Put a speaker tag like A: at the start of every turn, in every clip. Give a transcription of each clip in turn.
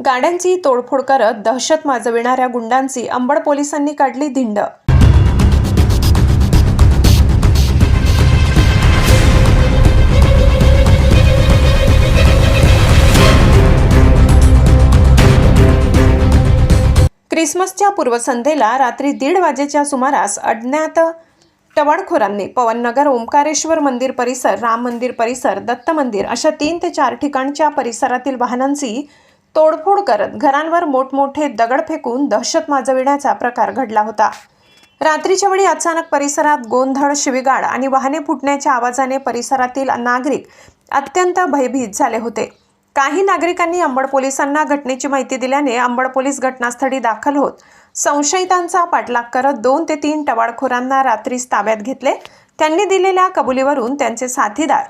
A: गाड्यांची तोडफोड करत दहशत माजविणाऱ्या गुंडांची अंबड पोलिसांनी काढली धिंड। क्रिसमसच्या पूर्वसंध्येला रात्री 1:30 वाजेच्या सुमारास अज्ञात टवाळखोरांनी पवननगर, ओंकारेश्वर मंदिर परिसर, राम मंदिर परिसर, दत्त मंदिर अशा 3 ते 4 ठिकाणच्या परिसरातील वाहनांची तोडफोड करत घरांवर मोठमोठे दगड फेकून दहशत माजविण्याचा प्रकार घडला होता। रात्रीच्या वेळी अचानक परिसरात गोंधळ, शिवीगाळ आणि वाहने फुटण्याच्या आवाजाने परिसरातील नागरिक अत्यंत भयभीत झाले होते। काही नागरिकांनी अंबड पोलिसांना घटनेची माहिती दिल्याने अंबड पोलीस घटनास्थळी दाखल होत संशयितांचा पाठलाग करत 2 ते 3 टवाळखोरांना रात्रीच ताब्यात घेतले। त्यांनी दिलेल्या कबुलीवरून त्यांचे साथीदार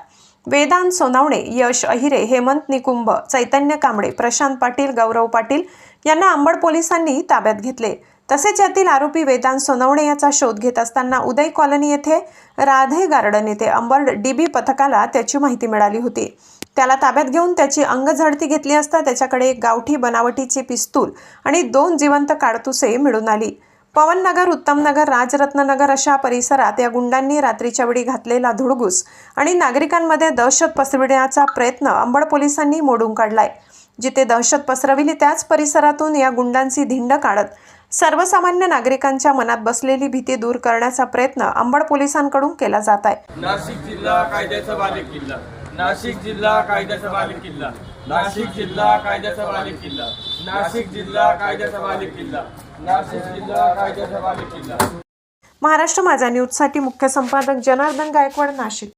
A: वेदांत सोनावणे, यश अहिरे, हेमंत निकुंभ, चैतन्य कांबळे, प्रशांत पाटील, गौरव पाटील यांना अंबड पोलिसांनी ताब्यात घेतले। तसेच यातील आरोपी वेदांत सोनावणे याचा शोध घेत असताना उदय कॉलनी येथे राधे गार्डन येथे अंबड डीबी पथकाला त्याची माहिती मिळाली होती। त्याला ताब्यात घेऊन त्याची अंगझडती घेतली असता त्याच्याकडे एक गावठी बनावटीचे पिस्तूल आणि 2 जिवंत काडतुसे मिळून आली। पवननगर, उत्तमनगर, राजरत्ननगर अशा परिसरात या गुंडांनी रात्रीच्या वेळी घातलेला धुडगूस आणि नागरिकांमध्ये दहशत पसरविण्याचा प्रयत्न अंबड पोलिसांनी मोडून काढलाय। जिथे दहशत पसरविली त्याच परिसरातून या गुंडांची धिंड काढत सर्वसामान्य नागरिकांच्या मनात बसलेली भीती दूर करण्याचा प्रयत्न अंबड पोलिसांकडून केला जात आहे।
B: नाशिक जिल्हा कायद्याचा बालेक किल्ला, नाशिक जिल्हा कायद्याचा बालेक किल्ला, नाशिक जिल्हा कायद्याचा बालेक किल्ला, नाशिक जिल्हा कायद्याचा बालेक किल्ला, नाशिक जिल्हा कायद्याचा बालेक किल्ला।
A: महाराष्ट्र माझा न्यूजसाठी मुख्य संपादक जनार्दन गायकवाड, नाशिक।